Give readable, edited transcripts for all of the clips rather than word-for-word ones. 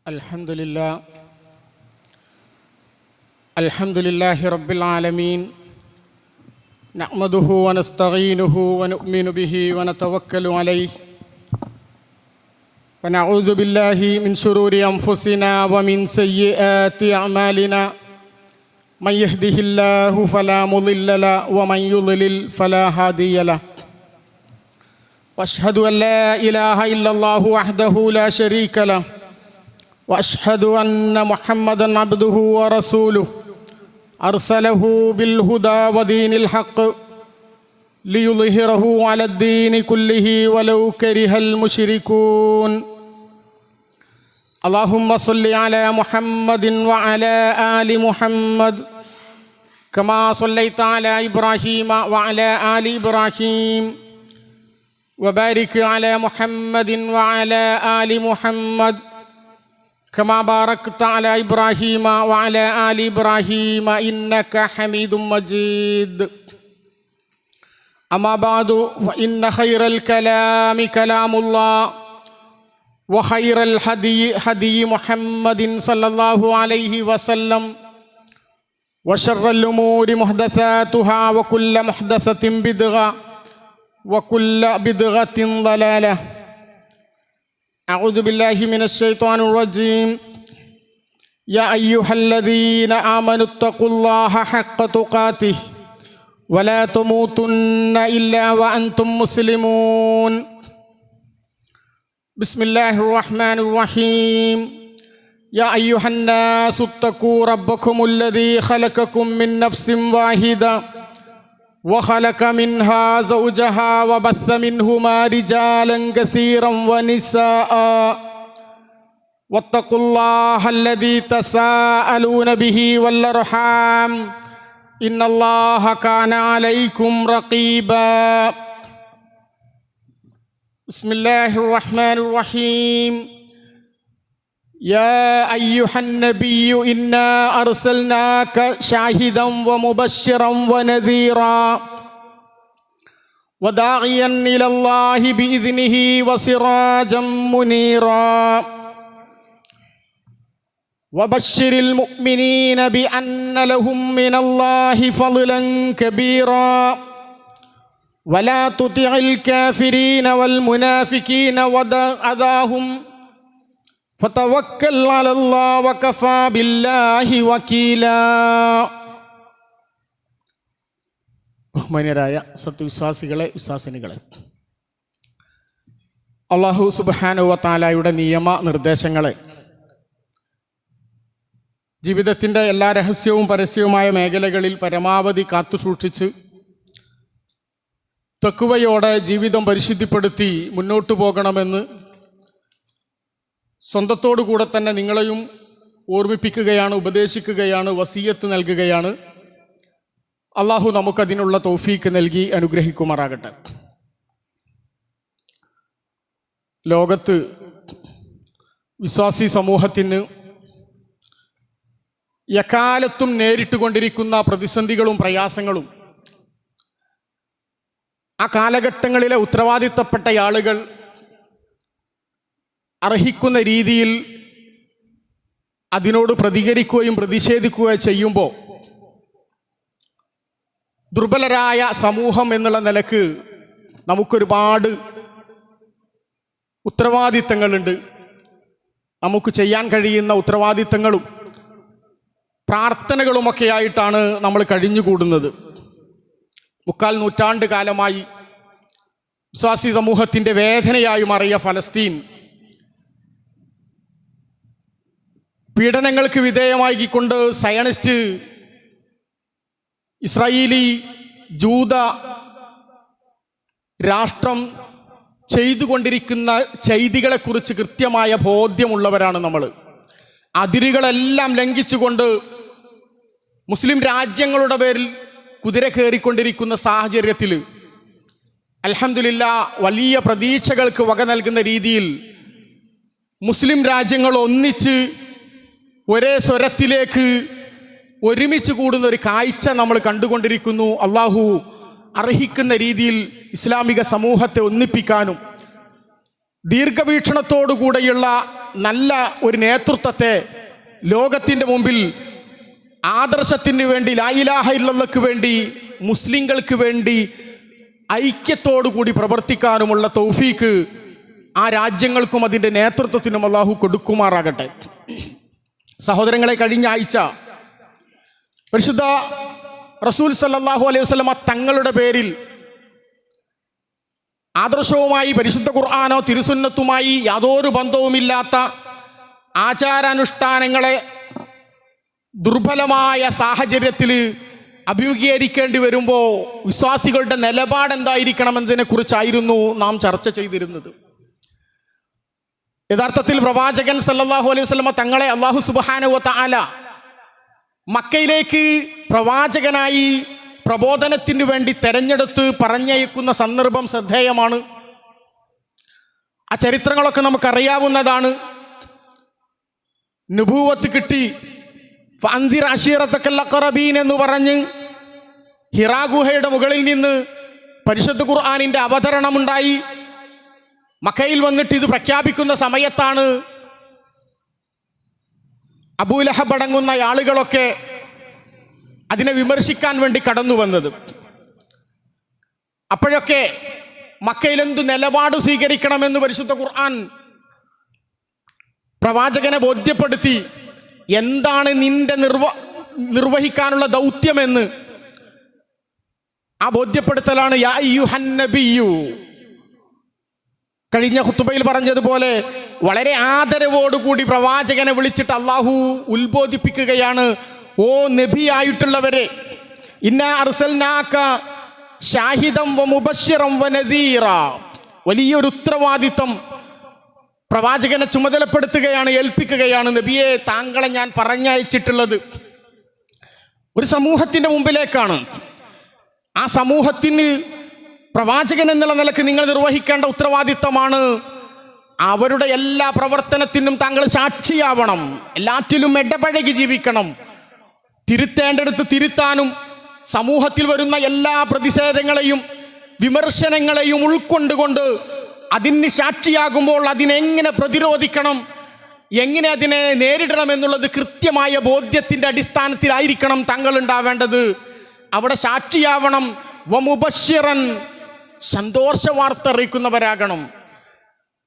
الحمد لله رب العالمين نحمده ونستعينه ونؤمن به ونتوكل عليه ونعوذ بالله من شرور أنفسنا ومن سيئات أعمالنا من يهده الله فلا مضل له ومن يضلل فلا هادي له وأشهد أن لا إله إلا الله وحده لا شريك له وأشهد أن محمدًا عبده ورسوله أرسله بالهدى ودين الحق ليظهره على الدين كله ولو كره المشركون اللهم صل على محمد وعلى آل محمد كما صليت على إبراهيم وعلى آل إبراهيم وبارك على محمد وعلى آل محمد كما باركت على إبراهيم وعلى آل إبراهيم إنك حميد مجيد أما بعد فإن خير الكلام كلام الله وخير الهدي هدي محمد صلى الله عليه وسلم وشر الأمور محدثاتها وكل محدثة بدعة وكل بدعة ضلالة أعوذ بالله من الشيطان الرجيم يا أيها الذين آمنوا اتقوا الله حق تقاته ولا تموتن إلا وأنتم مسلمون بسم الله الرحمن الرحيم يا أيها الناس اتقوا ربكم الذي خلقكم من نفس واحدة وخلق منها زوجها وبث منهما رجالا كثيرا ونساء واتقوا الله الذي تساءلون به والأرحام إن الله كان عليكم رقيبا بسم الله الرحمن الرحيم يا أيها النبي إنا أرسلناك شاهدا ومبشرا ونذيرا وداعيا إلى الله بإذنه وسراجا منيرا وبشر المؤمنين بأن لهم من الله فضلا كبيرا ولا تطع الكافرين والمنافقين ودع أذاهم فتوكل على الله وكفى بالله وكيلا. ബഹുമാന്യരായ സത്യവിശ്വാസികളെ വിശ്വാസിനികളെ, അല്ലാഹു സുബ്ഹാനഹു വ തആലയുടെ നിയമ നിർദ്ദേശങ്ങളെ ജീവിതത്തിൻ്റെ എല്ലാ രഹസ്യവും പരസ്യവുമായ മേഖലകളിൽ പരമാവധി കാത്തുസൂക്ഷിച്ച് തഖ്വയോടെ ജീവിതം പരിശുദ്ധിപ്പെടുത്തി മുന്നോട്ടു പോകണമെന്ന് സ്വന്തത്തോടു കൂടെ തന്നെ നിങ്ങളെയും ഓർമ്മിപ്പിക്കുകയാണ്, ഉപദേശിക്കുകയാണ്, വസിയത്ത് നൽകുകയാണ്. അള്ളാഹു നമുക്കതിനുള്ള തൗഫീക്ക് നൽകി അനുഗ്രഹിക്കുമാറാകട്ടെ. ലോകത്ത് വിശ്വാസി സമൂഹത്തിന് എക്കാലത്തും നേരിട്ടുകൊണ്ടിരിക്കുന്ന പ്രതിസന്ധികളും പ്രയാസങ്ങളും ആ കാലഘട്ടങ്ങളിലെ ഉത്തരവാദിത്തപ്പെട്ട ആളുകൾ അർഹിക്കുന്ന രീതിയിൽ അതിനോട് പ്രതികരിക്കുകയും പ്രതിഷേധിക്കുകയും ചെയ്യുമ്പോൾ ദുർബലരായ സമൂഹം എന്നുള്ള നിലക്ക് നമുക്കൊരുപാട് ഉത്തരവാദിത്തങ്ങളുണ്ട്. നമുക്ക് ചെയ്യാൻ കഴിയുന്ന ഉത്തരവാദിത്തങ്ങളും പ്രാർത്ഥനകളുമൊക്കെ ആയിട്ടാണ് നമ്മൾ കഴിഞ്ഞുകൂടുന്നത്. 3/4 നൂറ്റാണ്ട് കാലമായി വിശ്വാസി സമൂഹത്തിൻ്റെ വേദനയായി മാറിയ ഫലസ്തീൻ പീഡനങ്ങൾക്ക് വിധേയമാക്കിക്കൊണ്ട് സയനിസ്റ്റ് ഇസ്രായേലി ജൂത രാഷ്ട്രം ചെയ്തുകൊണ്ടിരിക്കുന്ന ചെയ്തികളെക്കുറിച്ച് കൃത്യമായ ബോധ്യമുള്ളവരാണ് നമ്മൾ. അതിരുകളെല്ലാം ലംഘിച്ചുകൊണ്ട് മുസ്ലിം രാജ്യങ്ങളുടെ പേരിൽ കുതിര കയറിക്കൊണ്ടിരിക്കുന്ന സാഹചര്യത്തിൽ അൽഹംദുലില്ലാഹ് വലിയ പ്രതീക്ഷകൾക്ക് വക നൽകുന്ന രീതിയിൽ മുസ്ലിം രാജ്യങ്ങൾ ഒന്നിച്ച് ഒരേ സ്വരത്തിലേക്ക് ഒരുമിച്ച് കൂടുന്ന ഒരു കാഴ്ച നമ്മൾ കണ്ടുകൊണ്ടിരിക്കുന്നു. അള്ളാഹു അർഹിക്കുന്ന രീതിയിൽ ഇസ്ലാമിക സമൂഹത്തെ ഒന്നിപ്പിക്കാനും ദീർഘവീക്ഷണത്തോടുകൂടെയുള്ള നല്ല ഒരു നേതൃത്വത്തെ ലോകത്തിൻ്റെ മുമ്പിൽ ആദർശത്തിന് വേണ്ടി, ലാ ഇലാഹ ഇല്ലല്ലാഹ്ക്ക് വേണ്ടി, മുസ്ലിങ്ങൾക്ക് വേണ്ടി ഐക്യത്തോടു കൂടി പ്രവർത്തിക്കാനുമുള്ള തൗഫീക്ക് ആ രാജ്യങ്ങൾക്കും അതിൻ്റെ നേതൃത്വത്തിനും അല്ലാഹു കൊടുക്കുമാറാകട്ടെ. സഹോദരങ്ങളെ, കഴിഞ്ഞ ആഴ്ച പരിശുദ്ധ റസൂൽ സല്ലല്ലാഹു അലൈഹി വസല്ലമ തങ്ങളുടെ പേരിൽ ആദർശവുമായി പരിശുദ്ധ ഖുർആനോ തിരുസുന്നത്തുമായി യാതൊരു ബന്ധവുമില്ലാത്ത ആചാരാനുഷ്ഠാനങ്ങളെ ദുർബലമായ സാഹചര്യത്തിൽ അഭിമുഖീകരിക്കേണ്ടി വരുമ്പോൾ വിശ്വാസികളുടെ നിലപാടെന്തായിരിക്കണമെന്നതിനെക്കുറിച്ചായിരുന്നു നാം ചർച്ച ചെയ്തിരുന്നത്. യഥാർത്ഥത്തിൽ പ്രവാചകൻ സല്ലല്ലാഹു അലൈഹി വസല്ലമ തങ്ങളെ അല്ലാഹു സുബ്ഹാനഹു വ തആല മക്കയിലേക്ക് പ്രവാചകനായി പ്രബോധനത്തിന് വേണ്ടി തെരഞ്ഞെടുത്ത് പറഞ്ഞയക്കുന്ന സന്ദർഭം ശ്രദ്ധേയമാണ്. ആ ചരിത്രങ്ങളൊക്കെ നമുക്കറിയാവുന്നതാണ്. നുബൂവത്ത് കിട്ടി, ഫഅൻസിർ അശീറതക്കൽ അഖറബീൻ എന്ന് പറഞ്ഞ് ഹിറാ ഗുഹയുടെ മുകളിൽ നിന്ന് പരിശുദ്ധ ഖുർആനിൻ്റെ അവതരണമുണ്ടായി. മക്കയിൽ വന്നിട്ട് ഇത് പ്രഖ്യാപിക്കുന്ന സമയത്താണ് അബൂലഹബ് അടങ്ങുന്ന ആളുകളൊക്കെ അതിനെ വിമർശിക്കാൻ വേണ്ടി കടന്നു വന്നത്. അപ്പോഴൊക്കെ മക്കയിൽ എന്തു നിലപാട് സ്വീകരിക്കണമെന്ന് പരിശുദ്ധ ഖുർആൻ പ്രവാചകനെ ബോധ്യപ്പെടുത്തി. എന്താണ് നിന്റെ നിർവഹിക്കാനുള്ള ദൗത്യമെന്ന് ആ ബോധ്യപ്പെടുത്തലാണ് യാ അയ്യുഹൻ നബിയ്യു. കഴിഞ്ഞ ഖുതുബയിൽ പറഞ്ഞതുപോലെ വളരെ ആദരവോടുകൂടി പ്രവാചകനെ വിളിച്ചിട്ട് അള്ളാഹു ഉത്ബോധിപ്പിക്കുകയാണ്, ഓ നബിയായിട്ടുള്ളവരെ, ഇന്നാ അർസൽനാക ഷാഹിദം വ മുബശ്ശിറം വ നദീറ. വലിയൊരു ഉത്തരവാദിത്വം പ്രവാചകനെ ചുമതലപ്പെടുത്തുകയാണ്, ഏൽപ്പിക്കുകയാണ്. നബിയെ, താങ്കളെ ഞാൻ പറഞ്ഞയച്ചിട്ടുള്ളത് ഒരു സമൂഹത്തിൻ്റെ മുമ്പിലേക്കാണ്. ആ സമൂഹത്തിന് പ്രവാചകൻ എന്നുള്ള നിലക്ക് നിങ്ങൾ നിർവഹിക്കേണ്ട ഉത്തരവാദിത്തമാണ് അവരുടെ എല്ലാ പ്രവർത്തനത്തിനും താങ്കൾ സാക്ഷിയാവണം, എല്ലാറ്റിലും ഇടപഴകി ജീവിക്കണം, തിരുത്തേണ്ടടുത്ത് തിരുത്താനും സമൂഹത്തിൽ വരുന്ന എല്ലാ പ്രതിഷേധങ്ങളെയും വിമർശനങ്ങളെയും ഉൾക്കൊണ്ടുകൊണ്ട് അതിന് സാക്ഷിയാകുമ്പോൾ അതിനെങ്ങനെ പ്രതിരോധിക്കണം, എങ്ങനെ അതിനെ നേരിടണം എന്നുള്ളത് കൃത്യമായ ബോധ്യത്തിൻ്റെ അടിസ്ഥാനത്തിലായിരിക്കണം താങ്കൾ ഉണ്ടാവേണ്ടത്. അവിടെ സാക്ഷിയാവണം. വമുബശ്ശിറൻ, സന്തോഷ വാർത്ത അറിയിക്കുന്നവരാകണം.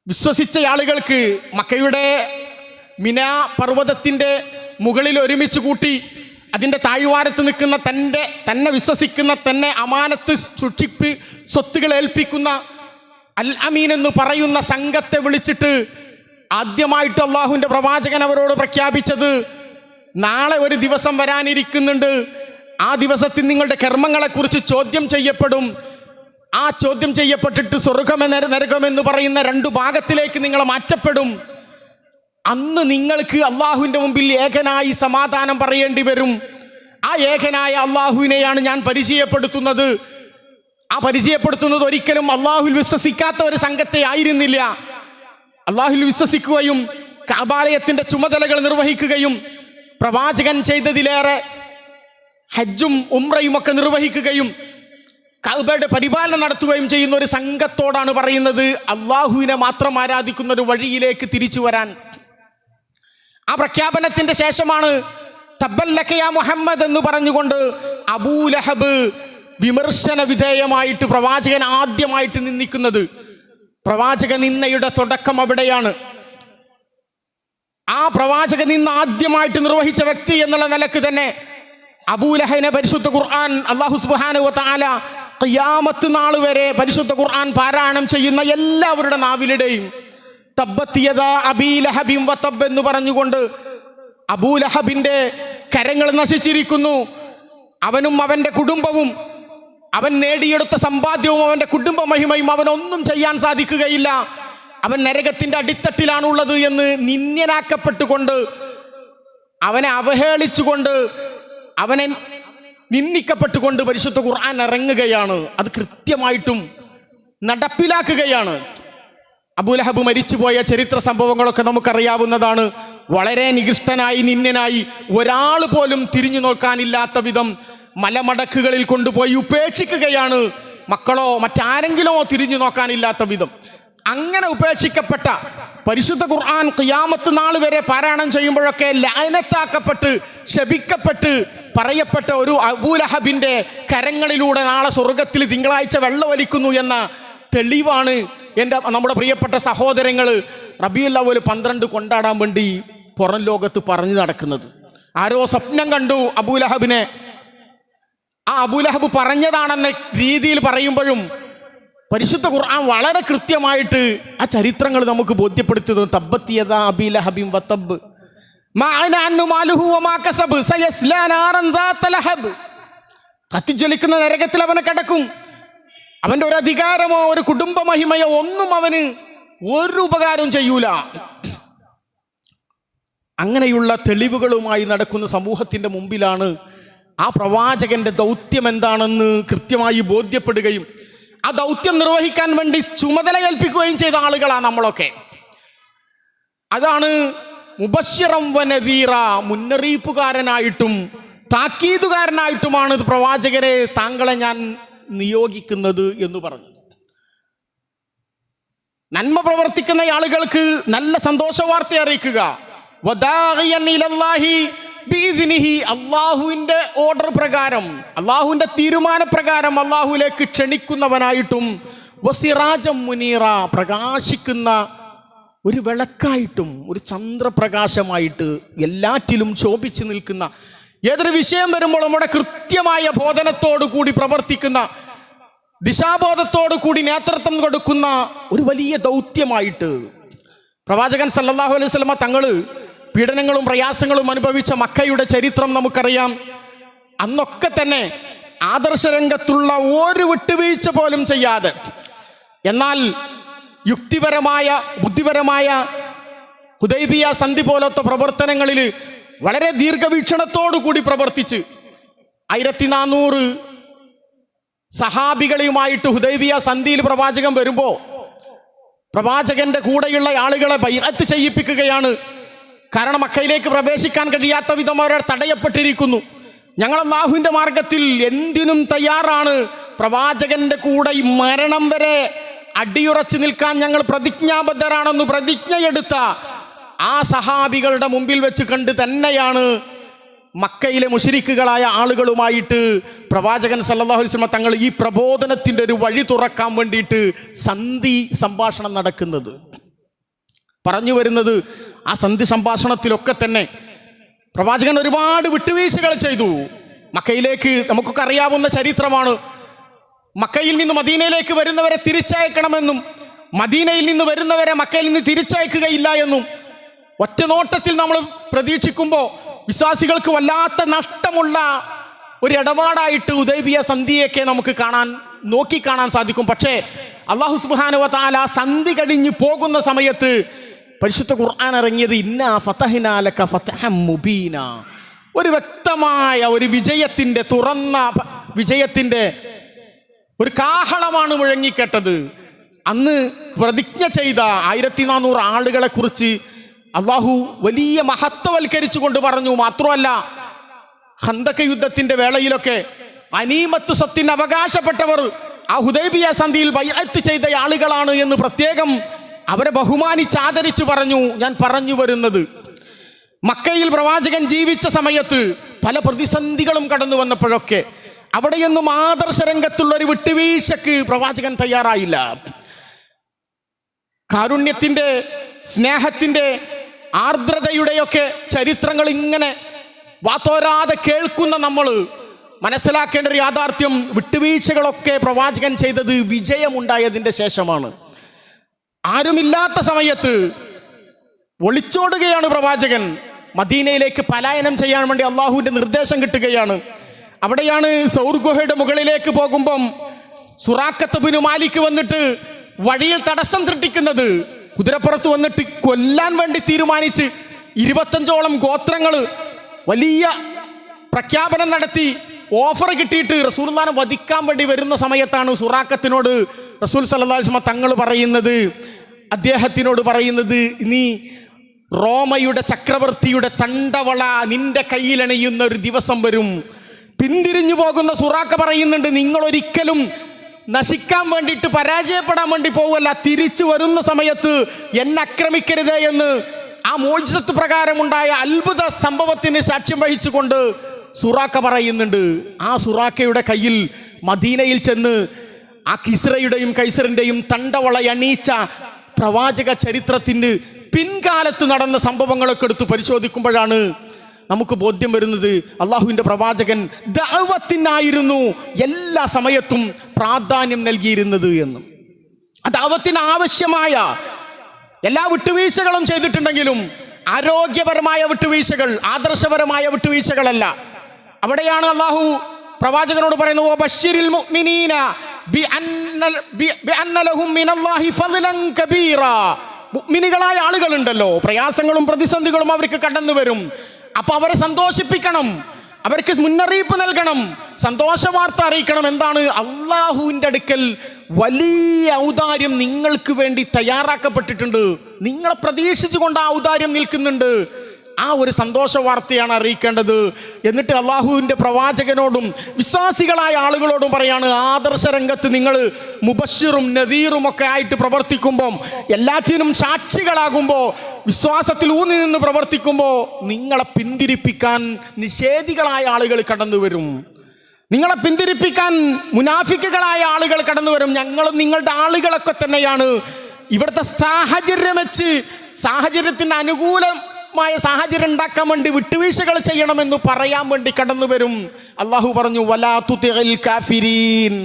വിശ്വസിച്ച ആളുകൾക്ക് മക്കയുടെ മിനാ പർവ്വതത്തിൻ്റെ മുകളിൽ ഒരുമിച്ച് കൂട്ടി അതിൻ്റെ താഴ്വാരത്ത് നിൽക്കുന്ന തന്നെ വിശ്വസിക്കുന്ന, തന്നെ അമാനത്ത് സൂക്ഷിപ്പ് സ്വത്തുകൾ ഏൽപ്പിക്കുന്ന അൽ അമീൻ എന്ന് പറയുന്ന സംഘത്തെ വിളിച്ചിട്ട് ആദ്യമായിട്ട് അള്ളാഹുവിൻ്റെ പ്രവാചകൻ അവരോട് പ്രഖ്യാപിച്ചത്, നാളെ ഒരു ദിവസം വരാനിരിക്കുന്നുണ്ട്, ആ ദിവസത്തിൽ നിങ്ങളുടെ കർമ്മങ്ങളെക്കുറിച്ച് ചോദ്യം ചെയ്യപ്പെടും. ആ ചോദ്യം ചെയ്യപ്പെട്ടിട്ട് സ്വർഗമെന്ന നരകമെന്ന് പറയുന്ന രണ്ട് ഭാഗത്തിലേക്ക് നിങ്ങൾ മാറ്റപ്പെടും. അന്ന് നിങ്ങൾക്ക് അള്ളാഹുവിൻ്റെ മുമ്പിൽ ഏകനായി സമാധാനം പറയേണ്ടി വരും. ആ ഏകനായ അള്ളാഹുവിനെയാണ് ഞാൻ പരിചയപ്പെടുത്തുന്നത്. ആ പരിചയപ്പെടുത്തുന്നത് ഒരിക്കലും അള്ളാഹുൽ വിശ്വസിക്കാത്ത ഒരു സംഘത്തെ ആയിരുന്നില്ല. അള്ളാഹുൽ വിശ്വസിക്കുകയും കഅബാലയത്തിൻ്റെ ചുമതലകൾ നിർവഹിക്കുകയും പ്രവാചകൻ ചെയ്തതിലേറെ ഹജ്ജും ഉംറയും ഒക്കെ നിർവഹിക്കുകയും കഅബയുടെ പരിപാലനം നടത്തുകയും ചെയ്യുന്ന ഒരു സംഘത്തോടാണ് പറയുന്നത്, അള്ളാഹുവിനെ മാത്രം ആരാധിക്കുന്ന ഒരു വഴിയിലേക്ക് തിരിച്ചു വരാൻ. ആ പ്രഖ്യാപനത്തിന്റെ ശേഷമാണ് തബ്ബല്ലക യാ മുഹമ്മദ് എന്ന് പറഞ്ഞുകൊണ്ട് അബൂലഹബ് വിമർശന വിധേയമായിട്ട് പ്രവാചകൻ ആദ്യമായിട്ട് നിന്ദിക്കുന്നത്. പ്രവാചക നിന്ദയുടെ തുടക്കം അവിടെയാണ്. ആ പ്രവാചക നിന്ന ആദ്യമായിട്ട് നിർവഹിച്ച വ്യക്തി എന്നുള്ള നിലക്ക് തന്നെ അബൂലഹബിനെ പരിശുദ്ധ ഖുർആൻ അല്ലാഹു സുബ്ഹാനഹു വ തആല ഖിയാമത്ത് നാൾ വരെ പരിശുദ്ധ ഖുർആൻ പാരായണം ചെയ്യുന്ന എല്ലാവരുടെ നാവിലുടെയും തബ്ബത് യദാ അബീ ലഹബിൻ വ തബ്ബ് എന്ന് പറഞ്ഞുകൊണ്ട് അബൂലഹബിൻ്റെ കരങ്ങൾ നശിച്ചിരിക്കുന്നു, അവനും അവൻ്റെ കുടുംബവും അവൻ നേടിയെടുത്ത സമ്പാദ്യവും അവൻ്റെ കുടുംബ മഹിമയും അവനൊന്നും ചെയ്യാൻ സാധിക്കുകയില്ല, അവൻ നരകത്തിൻ്റെ അടിത്തട്ടിലാണുള്ളത് എന്ന് നിന്ദ്യനാക്കപ്പെട്ടുകൊണ്ട്, അവനെ അവഹേളിച്ചുകൊണ്ട്, അവനെ നിന്ദിക്കപ്പെട്ടുകൊണ്ട് പരിശുദ്ധ ഖുർആൻ ഇറങ്ങുകയാണ്. അത് കൃത്യമായിട്ടും നടപ്പിലാക്കുകയാണ്. അബൂലഹബ് മരിച്ചുപോയ ചരിത്ര സംഭവങ്ങളൊക്കെ നമുക്കറിയാവുന്നതാണ്. വളരെ നികൃഷ്ടനായി, നിന്ദനായി, ഒരാൾ പോലും തിരിഞ്ഞു നോക്കാനില്ലാത്ത വിധം മലമടക്കുകളിൽ കൊണ്ടുപോയി ഉപേക്ഷിക്കുകയാണ്. മക്കളോ മറ്റാരെങ്കിലോ തിരിഞ്ഞു നോക്കാനില്ലാത്ത വിധം. അങ്ങനെ ഉപേക്ഷിക്കപ്പെട്ട പരിശുദ്ധ ഖുർആൻ ഖിയാമത്ത് നാൾ വരെ പാരായണം ചെയ്യുമ്പോഴൊക്കെ ലഅനത്താക്കപ്പെട്ട് ശപിക്കപ്പെട്ട് പറയപ്പെട്ട ഒരു അബൂലഹബിൻ്റെ കരങ്ങളിലൂടെ നാളെ സ്വർഗത്തിൽ തിങ്കളാഴ്ച വെള്ളമൊലിക്കുന്നു എന്ന തെളിവാണ് നമ്മുടെ പ്രിയപ്പെട്ട സഹോദരങ്ങൾ റബീഉൽ അവ്വൽ 12 കൊണ്ടാടാൻ വേണ്ടി പുറം ലോകത്ത് പറഞ്ഞു നടക്കുന്നത്. ആരോ സ്വപ്നം കണ്ടു അബൂലഹബിനെ. ആ അബൂലഹബ് പറഞ്ഞതാണെന്ന രീതിയിൽ പറയുമ്പോഴും പരിശുദ്ധ ഖുർആൻ വളരെ കൃത്യമായിട്ട് ആ ചരിത്രങ്ങൾ നമുക്ക് ബോധ്യപ്പെടുത്തുന്നു. തബ്ബത് യദാ അബീ ലഹബിൻ വതബ് മാ അന അൻഹു മാലുഹു വമാ കസബ് സയസ്ലാ നാറൻ ദാത ലഹബ്. കത്തിജ്വലിക്കുന്ന നരകത്തിൽ അവനെ കടക്കും. അവൻ്റെ ഒരു അധികാരമോ ഒരു കുടുംബ മഹിമയോ ഒന്നും അവന് ഒരു ഉപകാരം ചെയ്യൂല. അങ്ങനെയുള്ള തെളിവുകളുമായി നടക്കുന്ന സമൂഹത്തിൻ്റെ മുമ്പിലാണ് ആ പ്രവാചകന്റെ ദൗത്യം എന്താണെന്ന് കൃത്യമായി ബോധ്യപ്പെടുകയും ആ ദൗത്യം നിർവഹിക്കാൻ വേണ്ടി ചുമതല ഏൽപ്പിക്കുകയും ചെയ്ത ആളുകളാണ് നമ്മളൊക്കെ. അതാണ് മുബശ്ശിറൻ വനദീറ, മുന്നറിയിപ്പുകാരനായിട്ടും താക്കീതുകാരനായിട്ടുമാണ് പ്രവാചകരെ താങ്കളെ ഞാൻ നിയോഗിക്കുന്നത് എന്ന് പറഞ്ഞു. നന്മ പ്രവർത്തിക്കുന്ന ആളുകൾക്ക് നല്ല സന്തോഷ വാർത്ത അറിയിക്കുക. അള്ളാഹുവിന്റെ ഓർഡർ പ്രകാരം, അള്ളാഹുവിന്റെ തീരുമാനപ്രകാരം അള്ളാഹുലേക്ക് ക്ഷണിക്കുന്നവനായിട്ടും വസിറാജം മുനീറ, പ്രകാശിക്കുന്ന ഒരു വിളക്കായിട്ടും ഒരു ചന്ദ്രപ്രകാശമായിട്ട് എല്ലാറ്റിലും ശോഭിച്ചു നിൽക്കുന്ന, ഏതൊരു വിഷയം വരുമ്പോൾ നമ്മുടെ കൃത്യമായ ബോധനത്തോടു കൂടി പ്രവർത്തിക്കുന്ന, ദിശാബോധത്തോടു കൂടി നേതൃത്വം കൊടുക്കുന്ന ഒരു വലിയ ദൗത്യമായിട്ട് പ്രവാചകൻ സല്ലല്ലാഹു അലൈഹി വസല്ലമ തങ്ങൾ പീഡനങ്ങളും പ്രയാസങ്ങളും അനുഭവിച്ച മക്കയുടെ ചരിത്രം നമുക്കറിയാം. അന്നൊക്കെ തന്നെ ആദർശരംഗത്തുള്ള ഒരു വിട്ടുവീഴ്ച പോലും ചെയ്യാതെ, എന്നാൽ യുക്തിപരമായ ബുദ്ധിപരമായ ഹുദൈബിയ സന്ധി പോലത്തെ പ്രവർത്തനങ്ങളിൽ വളരെ ദീർഘവീക്ഷണത്തോടു കൂടി പ്രവർത്തിച്ച് 1400 സഹാബികളുമായിട്ട് ഹുദൈബിയ സന്ധിയിൽ പ്രവാചകൻ വരുമ്പോൾ പ്രവാചകന്റെ കൂടെയുള്ള ആളുകളെ ബൈഅത്ത് ചെയ്യിപ്പിക്കുകയാണ്. കാരണം മക്കയിലേക്ക് പ്രവേശിക്കാൻ കഴിയാത്ത വിധം അവർ തടയപ്പെട്ടിരിക്കുന്നു. ഞങ്ങൾ അല്ലാഹുവിൻ്റെ മാർഗത്തിൽ എന്തിനും തയ്യാറാണ്, പ്രവാചകന്റെ കൂടെ ഈ മരണം വരെ അടിയുറച്ചു നിൽക്കാൻ ഞങ്ങൾ പ്രതിജ്ഞാബദ്ധരാണെന്ന് പ്രതിജ്ഞയെടുത്ത ആ സഹാബികളുടെ മുമ്പിൽ വെച്ച് കണ്ട് തന്നെയാണ് മക്കയിലെ മുശ്രിക്കുകളായ ആളുകളുമായിട്ട് പ്രവാചകൻ സല്ലല്ലാഹു അലൈഹി വസല്ലം തങ്ങൾ ഈ പ്രബോധനത്തിൻ്റെ ഒരു വഴി തുറക്കാൻ വേണ്ടിയിട്ട് സന്ധി സംഭാഷണം നടക്കുന്നത്. പറഞ്ഞു വരുന്നത്, ആ സന്ധി സംഭാഷണത്തിലൊക്കെ തന്നെ പ്രവാചകൻ ഒരുപാട് വിട്ടുവീഴ്ചകൾ ചെയ്തു. മക്കയിലേക്ക് നമുക്കൊക്കെ അറിയാവുന്ന ചരിത്രമാണ്. മക്കയിൽ നിന്ന് മദീനയിലേക്ക് വരുന്നവരെ തിരിച്ചയക്കണമെന്നും മദീനയിൽ നിന്ന് വരുന്നവരെ മക്കയിൽ നിന്ന് തിരിച്ചയക്കുകയില്ല എന്നും ഒറ്റ നോട്ടത്തിൽ നമ്മൾ പ്രതീക്ഷിക്കുമ്പോൾ വിശ്വാസികൾക്ക് വല്ലാത്ത നഷ്ടമുള്ള ഒരു ഇടപാടായിട്ട് ഹുദൈബിയ സന്ധിയൊക്കെ നമുക്ക് നോക്കിക്കാണാൻ സാധിക്കും. പക്ഷേ അല്ലാഹു സുബ്ഹാനഹു വ തആല സന്ധി കഴിഞ്ഞ് പോകുന്ന സമയത്ത് പരിശുദ്ധ ഖുർആൻ ഇറങ്ങിയത് ഇന്നാ ഫതഹ്നാ ലക ഫതഹം മുബീന, ഒരു വ്യക്തമായ ഒരു വിജയത്തിൻ്റെ, തുറന്ന വിജയത്തിൻ്റെ ഒരു കാഹളമാണ് മുഴങ്ങിക്കേട്ടത്. അന്ന് പ്രതിജ്ഞ ചെയ്ത 1400 ആളുകളെ കുറിച്ച് അള്ളാഹു വലിയ മഹത്വവൽക്കരിച്ചു കൊണ്ട് പറഞ്ഞു. മാത്രമല്ല ഖന്തഖ് യുദ്ധത്തിന്റെ വേളയിലൊക്കെ അനീമത്ത് സ്വത്തിന് അവകാശപ്പെട്ടവർ ആ ഹുദൈബിയ സന്ധിയിൽ ബൈഅത്ത് ചെയ്ത ആളുകളാണ് എന്ന് പ്രത്യേകം അവരെ ബഹുമാനിച്ചാദരിച്ചു പറഞ്ഞു. ഞാൻ പറഞ്ഞു വരുന്നത്, മക്കയിൽ പ്രവാചകൻ ജീവിച്ച സമയത്ത് പല പ്രതിസന്ധികളും കടന്നു വന്നപ്പോഴൊക്കെ അവിടെയൊന്നും ആദർശരംഗത്തുള്ള ഒരു വിട്ടുവീഴ്ചക്ക് പ്രവാചകൻ തയ്യാറായില്ല. കാരുണ്യത്തിൻ്റെ, സ്നേഹത്തിൻ്റെ, ആർദ്രതയുടെയൊക്കെ ചരിത്രങ്ങൾ ഇങ്ങനെ വാത്തോരാതെ കേൾക്കുന്ന നമ്മൾ മനസ്സിലാക്കേണ്ട ഒരു യാഥാർത്ഥ്യം, വിട്ടുവീഴ്ചകളൊക്കെ പ്രവാചകൻ ചെയ്തത് വിജയമുണ്ടായതിൻ്റെ ശേഷമാണ്. ആരുമില്ലാത്ത സമയത്ത് ഒളിച്ചോടുകയാണ് പ്രവാചകൻ. മദീനയിലേക്ക് പലായനം ചെയ്യാൻ വേണ്ടി അള്ളാഹുവിൻ്റെ നിർദ്ദേശം കിട്ടുകയാണ്. അവിടെയാണ് സൗർ ഗുഹയുടെ മുകളിലേക്ക് പോകുമ്പം സുറാഖത്ത് ബിനു മാലിക് വന്നിട്ട് വഴിയിൽ തടസ്സം സൃഷ്ടിക്കുന്നത്. കുതിരപ്പുറത്ത് വന്നിട്ട് കൊല്ലാൻ വേണ്ടി തീരുമാനിച്ച് 25ഓളം ഗോത്രങ്ങൾ വലിയ പ്രഖ്യാപനം നടത്തി ഓഫർ കിട്ടിയിട്ട് റസൂലുള്ളാഹിനെ വധിക്കാൻ വേണ്ടി വരുന്ന സമയത്താണ് സുറാഖത്തിനോട് റസൂൽ സല്ലല്ലാഹു അലൈഹി വസല്ലം തങ്ങൾ പറയുന്നത്, അദ്ദേഹത്തിനോട് പറയുന്നത്, നീ റോമയുടെ ചക്രവർത്തിയുടെ തണ്ടവള നിന്റെ കയ്യിലണിയുന്ന ഒരു ദിവസം വരും. പിന്തിരിഞ്ഞു പോകുന്ന സുറാഖ പറയുന്നുണ്ട്, നിങ്ങളൊരിക്കലും നശിക്കാൻ വേണ്ടിയിട്ട് പരാജയപ്പെടാൻ വേണ്ടി പോവല്ല, തിരിച്ചു വരുന്ന സമയത്ത് എന്നെ ആക്രമിക്കരുതേ എന്ന് ആ മോചിതത്ത് പ്രകാരമുണ്ടായ അത്ഭുത സംഭവത്തിന് സാക്ഷ്യം വഹിച്ചുകൊണ്ട് സുറാക്ക പറയുന്നുണ്ട്. ആ സുറാക്കയുടെ കയ്യിൽ മദീനയിൽ ചെന്ന് ആ കിസ്രയുടെയും കൈസറിൻ്റെയും തണ്ടവളയണീച്ച പ്രവാചക ചരിത്രത്തിന് പിൻകാലത്ത് നടന്ന സംഭവങ്ങളൊക്കെ എടുത്ത് പരിശോധിക്കുമ്പോഴാണ് നമുക്ക് ബോധ്യം വരുന്നത് അള്ളാഹുവിൻ്റെ പ്രവാചകൻ ദഅവത്തിനായിരുന്നു എല്ലാ സമയത്തും പ്രാധാന്യം നൽകിയിരുന്നത് എന്ന്. ആ ദഅവത്തിന് ആവശ്യമായ എല്ലാ വിട്ടുവീഴ്ചകളും ചെയ്തിട്ടുണ്ടെങ്കിലും ആരോഗ്യപരമായ വിട്ടുവീഴ്ചകൾ, ആദർശപരമായ വിട്ടുവീഴ്ചകളല്ല. അവിടെയാണ് അള്ളാഹു പ്രവാചകനോട് പറയുന്നത് വബശ്ശിരിൽ മുഅ്മിനീന ബിഅന്ന ലഹും മിനല്ലാഹി ഫദ്ലൻ കബീറാ. മുഅ്മിനുകളായ ആളുകളുണ്ടല്ലോ, പ്രയാസങ്ങളും പ്രതിസന്ധികളും അവർക്ക് കടന്നു വരും. അപ്പൊ അവരെ സന്തോഷിപ്പിക്കണം, അവർക്ക് മുന്നറിയിപ്പ് നൽകണം, സന്തോഷ വാർത്ത അറിയിക്കണം. എന്താണ്? അള്ളാഹുവിൻ്റെ അടുക്കൽ വലിയ ഔദാര്യം നിങ്ങൾക്ക് വേണ്ടി തയ്യാറാക്കപ്പെട്ടിട്ടുണ്ട്, നിങ്ങളെ പ്രതീക്ഷിച്ചുകൊണ്ട് ആ ഔദാര്യം നിൽക്കുന്നുണ്ട്. ആ ഒരു സന്തോഷ വാർത്തയാണ് അറിയിക്കേണ്ടത്. എന്നിട്ട് അള്ളാഹുവിൻ്റെ പ്രവാചകനോടും വിശ്വാസികളായ ആളുകളോടും പറയാണ്, ആദർശ രംഗത്ത് നിങ്ങൾ മുബശ്ശിറും നദീറും ഒക്കെ ആയിട്ട് പ്രവർത്തിക്കുമ്പം, എല്ലാറ്റിനും സാക്ഷികളാകുമ്പോൾ, വിശ്വാസത്തിൽ ഊന്നി നിന്ന് പ്രവർത്തിക്കുമ്പോൾ നിങ്ങളെ പിന്തിരിപ്പിക്കാൻ നിഷേധികളായ ആളുകൾ കടന്നു വരും, നിങ്ങളെ പിന്തിരിപ്പിക്കാൻ മുനാഫിക്കുകളായ ആളുകൾ കടന്നു വരും. ഞങ്ങളും നിങ്ങളുടെ ആളുകളൊക്കെ തന്നെയാണ്. ഇവിടുത്തെ സാഹചര്യം വെച്ച് സാഹചര്യത്തിന് അനുകൂലമായ സാഹചര്യം ഉണ്ടാക്കാൻ വേണ്ടി വിട്ടുവീഴ്ചകൾ ചെയ്യണമെന്ന് പറയാൻ വേണ്ടി കടന്നു വരും. അള്ളാഹു പറഞ്ഞു വലാ തുതിഇൽ കാഫിരീൻ.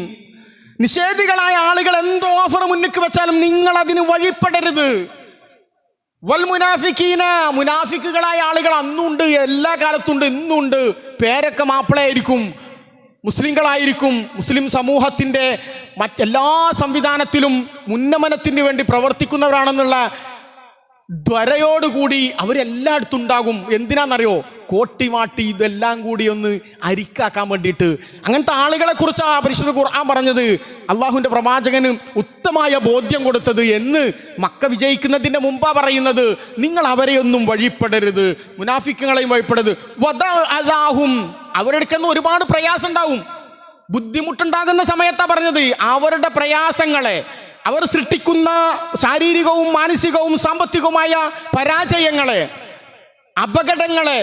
നിഷേധികളായ ആളുകൾ എന്തോ ഓഫർ മുന്നിക്ക് വെച്ചാലും നിങ്ങൾ അതിന് വഴിപ്പെടരുത്. വൽ മുനാഫിക്കീന, മുനാഫിക്കുകളായ ആളുകൾ അന്നുണ്ട്, എല്ലാ കാലത്തുണ്ട്, ഇന്നുണ്ട്. പേരൊക്കെ മാപ്പിളയായിരിക്കും, മുസ്ലിങ്ങളായിരിക്കും, മുസ്ലിം സമൂഹത്തിൻ്റെ മറ്റെല്ലാ സംവിധാനത്തിലും ഉന്നമനത്തിന് വേണ്ടി പ്രവർത്തിക്കുന്നവരാണെന്നുള്ള ദ്വരയോടുകൂടി അവരെല്ലായിടത്തും ഉണ്ടാകും. എന്തിനാണെന്നറിയോ? കോട്ടിമാട്ടി ഇതെല്ലാം കൂടി ഒന്ന് അരിക്കാക്കാൻ വേണ്ടിയിട്ട്. അങ്ങനത്തെ ആളുകളെ കുറിച്ചാണ് പരിശുദ്ധ ഖുർആൻ പറഞ്ഞത്. അള്ളാഹുവിൻ്റെ പ്രവാചകന് ഉത്തമമായ ബോധ്യം കൊടുത്തത് എന്ന് മക്ക വിജയിക്കുന്നതിൻ്റെ മുമ്പാ പറയുന്നത്. നിങ്ങൾ അവരെയൊന്നും വഴിപ്പെടരുത്, മുനാഫിക്കുകളെയും വഴിപ്പെടരുത്. വദഅഹും, അവരുടെ ഒരുപാട് പ്രയാസം ഉണ്ടാവും, ബുദ്ധിമുട്ടുണ്ടാകുന്ന സമയത്താണ് പറഞ്ഞത്. അവരുടെ പ്രയാസങ്ങളെ, അവർ സൃഷ്ടിക്കുന്ന ശാരീരികവും മാനസികവും സാമ്പത്തികവുമായ പരാജയങ്ങളെ, അപകടങ്ങളെ,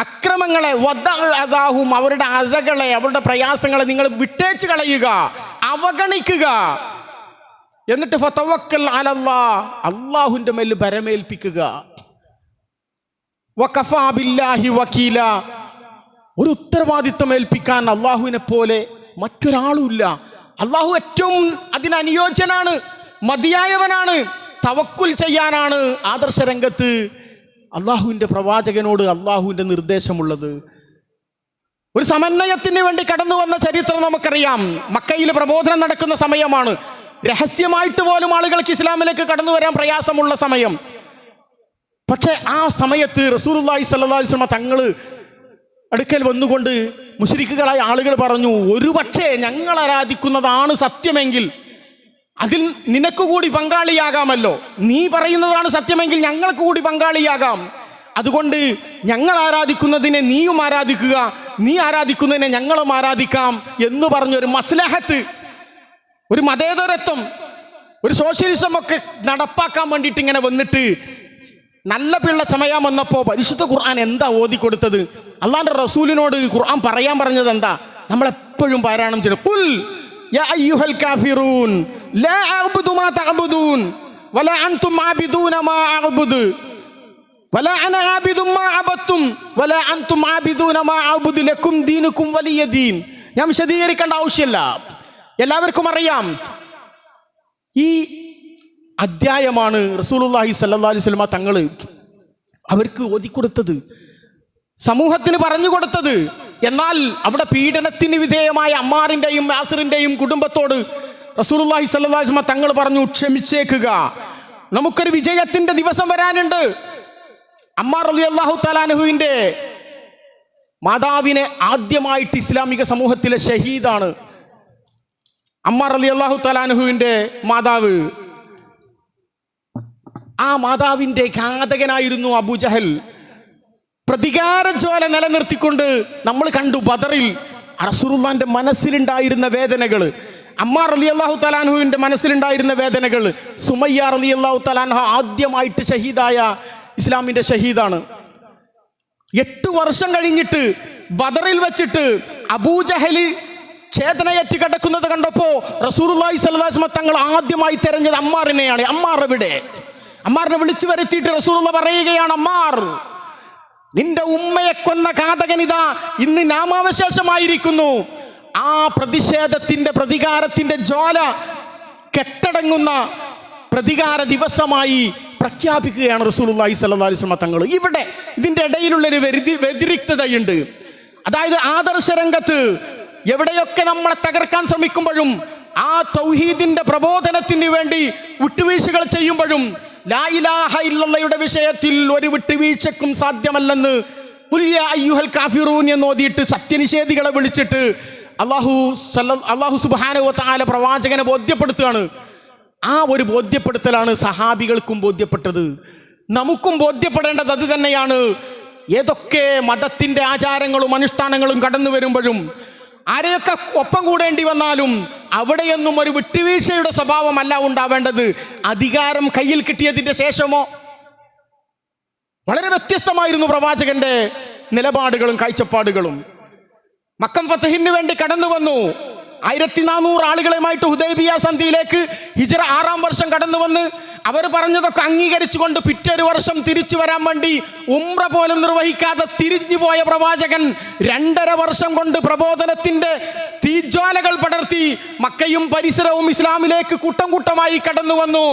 അക്രമങ്ങളെ, വദഅഹും, അവരുടെ അഴകളെ, അവരുടെ പ്രയാസങ്ങളെ നിങ്ങൾ വിട്ടേച്ച് കളയുക, അവഗണിക്കുക. എന്നിട്ട് ഫതവക്കൽ അലല്ലാഹ്, അള്ളാഹുവിൻ്റെ മേൽ ഭരമേൽപ്പിക്കുക. വകഫാ ബില്ലാഹി വകീല, ഒരു ഉത്തരവാദിത്വം ഏൽപ്പിക്കാൻ അള്ളാഹുവിനെ പോലെ മറ്റൊരാളുമില്ല. അള്ളാഹു ഏറ്റവും അതിനനുയോജ്യനാണ്, മതിയായവനാണ്. തവക്കുൽ ചെയ്യാനാണ് ആദർശ രംഗത്ത് അള്ളാഹുവിൻ്റെ പ്രവാചകനോട് അള്ളാഹുവിൻ്റെ നിർദ്ദേശമുള്ളത്. ഒരു സമന്വയത്തിന് വേണ്ടി കടന്നു വന്ന ചരിത്രം നമുക്കറിയാം. മക്കയിൽ പ്രബോധനം നടക്കുന്ന സമയമാണ്. രഹസ്യമായിട്ട് പോലും ആളുകൾക്ക് ഇസ്ലാമിലേക്ക് കടന്നു വരാൻ പ്രയാസമുള്ള സമയം. പക്ഷേ ആ സമയത്ത് റസൂലുള്ളാഹി സ്വല്ലല്ലാഹു അലൈഹി വസല്ലം തങ്ങൾ അടുക്കൽ വന്നുകൊണ്ട് മുശ്രിക്കുകളായ ആളുകൾ പറഞ്ഞു, ഒരുപക്ഷേ ഞങ്ങൾ ആരാധിക്കുന്നതാണ് സത്യമെങ്കിൽ അതിൽ നിനക്ക് കൂടി പങ്കാളിയാകാമല്ലോ. നീ പറയുന്നതാണ് സത്യമെങ്കിൽ ഞങ്ങൾക്ക് കൂടി പങ്കാളിയാകാം. അതുകൊണ്ട് ഞങ്ങൾ ആരാധിക്കുന്നതിനെ നീയും ആരാധിക്കുക, നീ ആരാധിക്കുന്നതിനെ ഞങ്ങളും ആരാധിക്കാം എന്ന് പറഞ്ഞൊരു മസ്ലഹത്ത്, ഒരു മതേതരത്വം, ഒരു സോഷ്യലിസം ഒക്കെ നടപ്പാക്കാൻ വേണ്ടിയിട്ട് ഇങ്ങനെ വന്നിട്ട് നല്ല പിള്ള ചമയാൻ വന്നപ്പോൾ പരിശുദ്ധ ഖുർആൻ എന്താ ഓതിക്കൊടുത്തത്? അള്ളാഹുവിൻ്റെ റസൂലിനോട് ഖുർആൻ പറയാൻ പറഞ്ഞത് എന്താ? നമ്മളെപ്പോഴും പാരായണം ചെയ്യണം. ഖുൽ യാ അയ്യുഹൽ കാഫിറൂൻ ലാ അഅ്ബുദു മാ തഅ്ബുദൂൻ വലാ അൻതും ആബിദൂന മാ അഅ്ബുദു വലാ അന ആബിദും മാ അബത്തും വലാ അൻതും ആബിദൂന മാ അഅ്ബുദു ലക്കും ദീനുക്കും വലിയ ദീൻ. ഞാൻ വിശദീകരിക്കേണ്ട ആവശ്യമില്ല, എല്ലാവർക്കും അറിയാം. ഈ അധ്യായമാണ് റസൂലുള്ളാഹി സ്വല്ലല്ലാഹു അലൈഹി വസല്ലം തങ്ങൾ അവർക്ക് ഓതിക്കൊടുത്തത്, സമൂഹത്തിന് പറഞ്ഞു കൊടുത്തത്. എന്നാൽ അവിടെ പീഡനത്തിന് വിധേയമായ അമ്മാറിൻ്റെയും യാസിറിൻ്റെയും കുടുംബത്തോട് റസൂലുള്ളാഹി സ്വല്ലല്ലാഹു അലൈഹി വസല്ലം തങ്ങൾ പറഞ്ഞു, ക്ഷമിച്ചേക്കുക, നമുക്കൊരു വിജയത്തിൻ്റെ ദിവസം വരാനുണ്ട്. അമ്മാർ റളിയല്ലാഹു തആല അൻഹുവിൻ്റെ മാതാവിനെ ആദ്യമായിട്ട് ഇസ്ലാമിക സമൂഹത്തിലെ ഷഹീദാണ് അമ്മാർ റളിയല്ലാഹു തആല അൻഹുവിൻ്റെ മാതാവ്. ആ മാതാവിൻ്റെ ഘാതകനായിരുന്നു അബൂജഹൽ. പ്രതികാര ജ്വാല നിലനിർത്തിക്കൊണ്ട് നമ്മൾ കണ്ടു ബദറിൽ റസൂലുള്ളാഹിന്റെ മനസ്സിലുണ്ടായിരുന്ന വേദനകൾ. അമ്മാർ റളിയല്ലാഹു തആല അൻഹുവിൻ്റെ മനസ്സിലുണ്ടായിരുന്ന വേദനകൾ. സുമയ്യ റളിയല്ലാഹു തആല അൻഹ ആദ്യമായിട്ട് ഷഹീദായ ഇസ്ലാമിൻ്റെ ഷഹീദാണ്. 8 വർഷം കഴിഞ്ഞിട്ട് ബദറിൽ വെച്ചിട്ട് അബൂജഹല് ചേതനയേറ്റ് കിടക്കുന്നത് കണ്ടപ്പോൾ റസൂലുള്ളാഹി സ്വല്ലല്ലാഹു അലൈഹി വസല്ലം തങ്ങൾ ആദ്യമായി തെരഞ്ഞത് അമ്മാറിനെയാണ്. അമ്മാർ എവിടെ? അമ്മാറിനെ വിളിച്ചു വരുത്തിയിട്ട് റസൂലുള്ളാഹി പറയുകയാണ്, അമ്മാർ, നിന്റെ ഉമ്മയെ കൊന്ന ഘാതകനിതാ ഇന്ന് നാമാവശേഷമായിരിക്കുന്നു. ആ പ്രതിഷേധത്തിന്റെ പ്രതികാരത്തിന്റെ ജ്വാല കെട്ടടങ്ങുന്ന പ്രതികാര ദിവസമായി പ്രഖ്യാപിക്കുകയാണ് റസൂലുള്ളാഹി സ്വല്ലല്ലാഹു അലൈഹി വസല്ലം തങ്ങൾ. ഇവിടെ ഇതിൻ്റെ ഇടയിലുള്ളൊരു വ്യതിരിക്തതയുണ്ട്. അതായത് ആദർശ രംഗത്ത് എവിടെയൊക്കെ നമ്മളെ തകർക്കാൻ ശ്രമിക്കുമ്പോഴും ആ തൗഹീദിന്റെ പ്രബോധനത്തിന് വേണ്ടി വിട്ടുവീഴ്ചകൾ ചെയ്യുമ്പോഴും ലാ ഇലാഹ ഇല്ലല്ലാഹയുടെ വിഷയത്തിൽ ഒരു വിട്ടുവീഴ്ചക്കും സാധ്യമല്ലെന്ന് ഖുൽ യാ അയ്യുഹൽ കാഫിറൂൻ എന്ന് ഓതിയിട്ട് സത്യനിഷേധികളെ വിളിച്ചിട്ട് അല്ലാഹു സുബ്ഹാനഹു വ തആല പ്രവാചകനെ ബോധ്യപ്പെടുത്തുകയാണ്. ആ ഒരു ബോധ്യപ്പെടുത്തലാണ് സഹാബികൾക്കും ബോധ്യപ്പെട്ടത്. നമുക്കും ബോധ്യപ്പെടേണ്ടത് അത് തന്നെയാണ്. ഏതൊക്കെ മതത്തിൻ്റെ ആചാരങ്ങളും അനുഷ്ഠാനങ്ങളും കടന്നു വരുമ്പോഴും ആരെയൊക്കെ ഒപ്പം കൂടേണ്ടി വന്നാലും അവിടെയൊന്നും ഒരു വിട്ടുവീഴ്ചയുടെ സ്വഭാവമല്ല ഉണ്ടാവേണ്ടത്. അധികാരം കയ്യിൽ കിട്ടിയതിൻ്റെ ശേഷമോ വളരെ വ്യത്യസ്തമായിരുന്നു പ്രവാചകന്റെ നിലപാടുകളും കാഴ്ചപ്പാടുകളും. മക്കം ഫതഹിന് വേണ്ടി കടന്നു വന്നു. 1400 ആളുകളുമായിട്ട് ഹുദൈബിയ സന്ധിയിലേക്ക് ഹിജ്റ 6-ാം വർഷം കടന്നു വന്ന് അവർ പറഞ്ഞതൊക്കെ അംഗീകരിച്ചുകൊണ്ട് പിറ്റൊരു വർഷം തിരിച്ചു വരാൻ വേണ്ടി ഉംറ പോലും നിർവഹിക്കാതെ തിരിഞ്ഞു പോയ പ്രവാചകൻ 2.5 വർഷം കൊണ്ട് പ്രബോധനത്തിന്റെ തീജ്വാലകൾ പടർത്തി മക്കയും പരിസരവും ഇസ്ലാമിലേക്ക് കൂട്ടം കൂട്ടമായി കടന്നു വന്നു.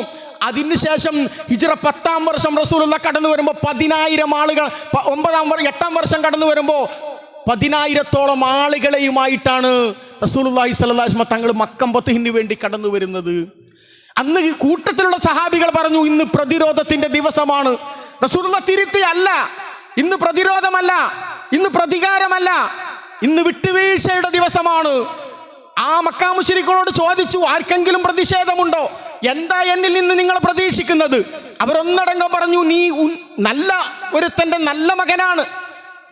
അതിനുശേഷം ഹിജ്റ 10-ാം വർഷം റസൂലുള്ളാഹി കടന്നു വരുമ്പോൾ 10,000 ആളുകൾ, 8-ാം വർഷം കടന്നു വരുമ്പോൾ 10,000-ഓളം ആളുകളെയുമായിട്ടാണ് റസൂലുള്ളാഹി സ്വല്ലല്ലാഹു അലൈഹി വസല്ലം തങ്ങൾ മക്കം ഫതഹിന് വേണ്ടി കടന്നു വരുന്നത്. അന്ന് കൂട്ടത്തിലുള്ള സഹാബികൾ പറഞ്ഞു, ഇന്ന് പ്രതിരോധത്തിന്റെ ദിവസമാണ്. റസൂലുള്ളാഹി തിരുത്തിയല്ല, ഇന്ന് പ്രതിരോധമല്ല, ഇന്ന് പ്രതികാരമല്ല, ഇന്ന് വിട്ടുവീഴ്ചയുടെ ദിവസമാണ്. ആ മക്കാ മുശ്രിക്കുകളോട് ചോദിച്ചു, ആർക്കെങ്കിലും പ്രതിഷേധമുണ്ടോ? എന്താ എന്നിൽ നിന്ന് നിങ്ങൾ പ്രതീക്ഷിക്കുന്നത്? അവരൊന്നടങ്കം പറഞ്ഞു, നീ നല്ല ഒരുത്തന്റെ നല്ല മകനാണ്,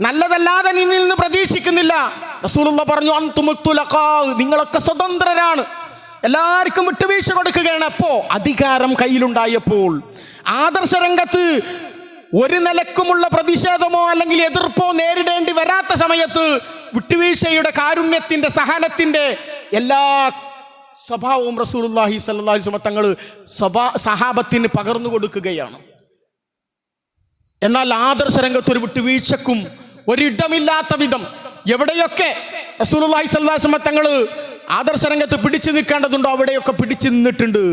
നല്ലതല്ലാതെ നിന്നിൽ നിന്ന് പ്രതീക്ഷിക്കുന്നില്ല. റസൂലുള്ളാഹി പറഞ്ഞു, അൻതുമുൽ തുലഖാ, നിങ്ങളൊക്കെ സ്വതന്ത്രരാണ്, എല്ലാവർക്കും വിട്ടുവീഴ്ച കൊടുക്കുകയാണ്. അപ്പോ അധികാരം കയ്യിലുണ്ടായപ്പോൾ ആദർശ രംഗത്ത് ഒരു നിലക്കുമുള്ള പ്രതിഷേധമോ അല്ലെങ്കിൽ എതിർപ്പോ നേരിടേണ്ടി വരാത്ത സമയത്ത് വിട്ടുവീഴ്ചയുടെ, കാരുണ്യത്തിന്റെ, സഹനത്തിന്റെ എല്ലാ സ്വഭാവവും റസൂലുള്ളാഹി സ്വല്ലല്ലാഹു അലൈഹി വസല്ലം തങ്ങൾ സഹാബത്തിന് പകർന്നു കൊടുക്കുകയാണ്. എന്നാൽ ആദർശ രംഗത്ത് ഒരു വിട്ടുവീഴ്ചക്കും ഒരിടമില്ലാത്ത വിധം എവിടെയൊക്കെ റസൂലുള്ളാഹി സ്വല്ലല്ലാഹു അലൈഹി വസല്ലം തങ്ങൾ ആദർശ രംഗത്ത് പിടിച്ചു നിൽക്കേണ്ടതുണ്ടോ അവിടെയൊക്കെ പിടിച്ചു നിന്നിട്ടുണ്ട്.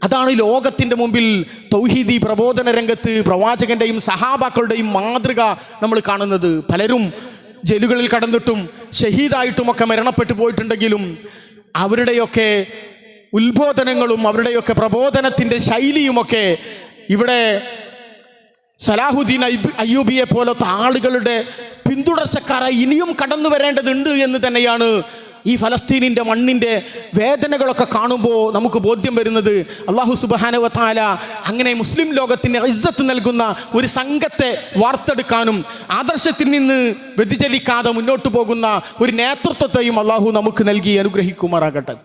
അതാണ് ലോകത്തിൻ്റെ മുമ്പിൽ തൗഹീദി പ്രബോധന രംഗത്ത് പ്രവാചകന്റെയും സഹാബാക്കളുടെയും മാതൃക നമ്മൾ കാണുന്നത്. പലരും ജയിലുകളിൽ കടന്നിട്ടും ഷഹീദായിട്ടുമൊക്കെ മരണപ്പെട്ടു പോയിട്ടുണ്ടെങ്കിലും അവരുടെയൊക്കെ ഉത്ബോധനങ്ങളും അവരുടെയൊക്കെ പ്രബോധനത്തിൻ്റെ ശൈലിയുമൊക്കെ ഇവിടെ സലാഹുദ്ദീൻ അയ്യൂബിയെ പോലത്തെ ആളുകളുടെ പിന്തുടർച്ചക്കാരായി ഇനിയും കടന്നു വരേണ്ടതുണ്ട് എന്ന് തന്നെയാണ് ഈ ഫലസ്തീനിൻ്റെ മണ്ണിൻ്റെ വേദനകളൊക്കെ കാണുമ്പോൾ നമുക്ക് ബോധ്യം വരുന്നത്. അല്ലാഹു സുബ്ഹാനഹു വ തആല അങ്ങനെ മുസ്ലിം ലോകത്തിന് ഇസ്സത്ത് നൽകുന്ന ഒരു സംഘത്തെ വാർത്തെടുക്കാനും ആദർശത്തിൽ നിന്ന് വ്യതിചലിക്കാതെ മുന്നോട്ട് പോകുന്ന ഒരു നേതൃത്വത്തെയും അല്ലാഹു നമുക്ക് നൽകി അനുഗ്രഹിക്കുമാറാകട്ടെ.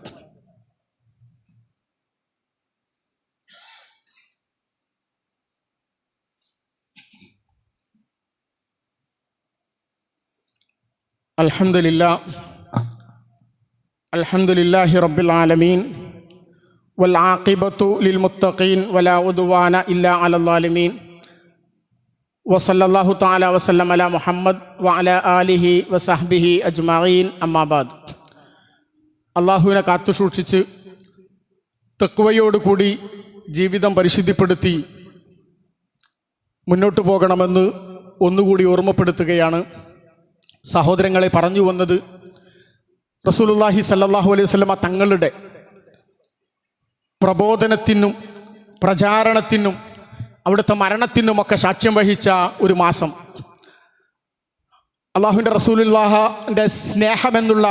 അൽഹംദുലില്ലാഹി റബ്ബിൽ ആലമീൻ വൽ ആഖിബത്തു ലിൽ മുത്തഖീൻ വലാ ഉദ്വാന ഇല്ലാ അലൽ ളാലിമീൻ വസല്ലല്ലാഹു തആല വസല്ലം അലാ മുഹമ്മദ് വഅലാ ആലിഹി വസഹ്ബിഹി അജ്മഈൻ. അമ്മാ ബാദ്. അല്ലാഹുവിനെ കാത്തു സൂക്ഷിച്ച് തഖ്വയോടുകൂടി ജീവിതം പരിശുദ്ധിപ്പെടുത്തി മുന്നോട്ട് പോകണമെന്ന് ഒന്നുകൂടി ഓർമ്മപ്പെടുത്തുകയാണ്. സഹോദരങ്ങളെ, പറഞ്ഞു വന്നത് റസൂലുള്ളാഹി സ്വല്ലല്ലാഹു അലൈഹി വസല്ലമ തങ്ങളുടെ പ്രബോധനത്തിനും പ്രചാരണത്തിനും അവിടുത്തെ മരണത്തിനുമൊക്കെ സാക്ഷ്യം വഹിച്ച ഒരു മാസം. അള്ളാഹുവിൻ്റെ റസൂലുള്ളാഹിൻ്റെ സ്നേഹമെന്നുള്ള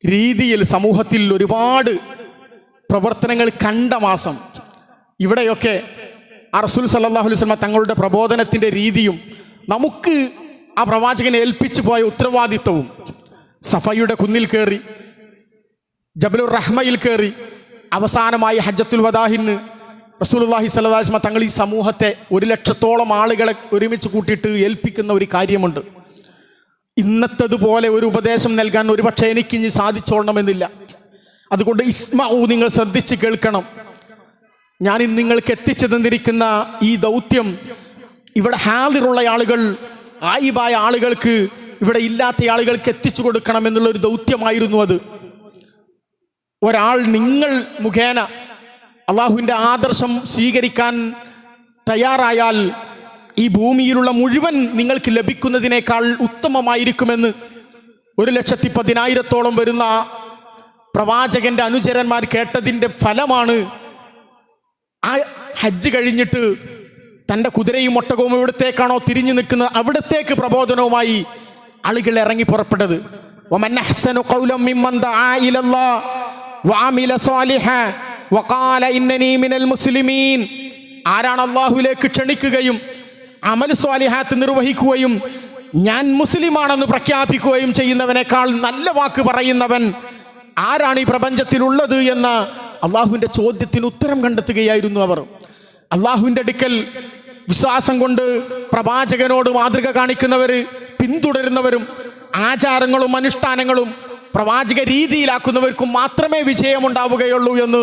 രീതിയിൽ സമൂഹത്തിൽ ഒരുപാട് പ്രവർത്തനങ്ങൾ കണ്ട മാസം. ഇവിടെയൊക്കെ ആ റസൂൽ സല്ലല്ലാഹു അലൈഹി വസല്ലമ തങ്ങളുടെ പ്രബോധനത്തിൻ്റെ രീതിയും നമുക്ക് ആ പ്രവാചകനെ ഏൽപ്പിച്ചു പോയ ഉത്തരവാദിത്വവും, സഫയുടെ കുന്നിൽ കയറി ജബലുർ റഹ്മയിൽ കയറി അവസാനമായി ഹജ്ജത്തുൽ വദാഹിന് റസൂലുള്ളാഹി സ്വല്ലല്ലാഹു അലൈഹി വസല്ലം തങ്ങൾ ഈ സമൂഹത്തെ 100,000-ഓളം ആളുകളെ ഒരുമിച്ച് കൂട്ടിയിട്ട് ഏൽപ്പിക്കുന്ന ഒരു കാര്യമുണ്ട്. ഇന്നത്തതുപോലെ ഒരു ഉപദേശം നൽകാൻ ഒരുപക്ഷെ എനിക്കിനി സാധിച്ചോളണമെന്നില്ല. അതുകൊണ്ട് ഇസ്മഉ, നിങ്ങൾ ശ്രദ്ധിച്ച് കേൾക്കണം. ഞാൻ ഇന്ന് നിങ്ങൾക്ക് എത്തിച്ചു തന്നിരിക്കുന്ന ഈ ദൗത്യം ഇവിടെ ഹാദിറുള്ള ആളുകൾ, ആയിബായ ആളുകൾക്ക്, ഇവിടെ ഇല്ലാത്ത ആളുകൾക്ക് എത്തിച്ചു കൊടുക്കണം എന്നുള്ളൊരു ദൗത്യമായിരുന്നു അത്. ഒരാൾ നിങ്ങൾ മുഖേന അള്ളാഹുവിൻ്റെ ആദർശം സ്വീകരിക്കാൻ തയ്യാറായാൽ ഈ ഭൂമിയിലുള്ള മുഴുവൻ നിങ്ങൾക്ക് ലഭിക്കുന്നതിനേക്കാൾ ഉത്തമമായിരിക്കുമെന്ന് 1,10,000-ഓളം വരുന്ന പ്രവാചകന്റെ അനുചരന്മാർ കേട്ടതിൻ്റെ ഫലമാണ് ആ ഹജ്ജ് കഴിഞ്ഞിട്ട് തൻ്റെ കുതിരയും ഒട്ടകവും എവിടത്തേക്കാണോ തിരിഞ്ഞു നിൽക്കുന്നത് അവിടത്തേക്ക് പ്രബോധനവുമായി ആളുകൾ ഇറങ്ങി പുറപ്പെട്ടത്. വമൻ അഹ്സനു ഖൗലൻ മിമ്മൻ ദആ ഇലല്ലാഹ് വഅമില സാലിഹൻ വഖാല ഇന്നനി മിനൽ മുസ്ലിമീൻ. ആരാണ് അല്ലാഹുവിലേക്ക് ക്ഷണിക്കുകയും അമൽ സ്വാലിഹാത്ത് നിർവഹിക്കുകയും ഞാൻ മുസ്ലിമാണെന്ന് പ്രഖ്യാപിക്കുകയും ചെയ്യുന്നവനേക്കാൾ നല്ല വാക്ക് പറയുന്നവൻ ആരാണ് ഈ പ്രപഞ്ചത്തിലുള്ളത് എന്ന അള്ളാഹുവിൻ്റെ ചോദ്യത്തിന് ഉത്തരം കണ്ടെത്തുകയായിരുന്നു അവർ. അള്ളാഹുവിൻ്റെ അടുക്കൽ വിശ്വാസം കൊണ്ട് പ്രവാചകനോട് മാതൃക കാണിക്കുന്നവർ, പിന്തുടരുന്നവരും ആചാരങ്ങളും അനുഷ്ഠാനങ്ങളും പ്രവാചക രീതിയിലാക്കുന്നവർക്കും മാത്രമേ വിജയമുണ്ടാവുകയുള്ളൂ എന്ന്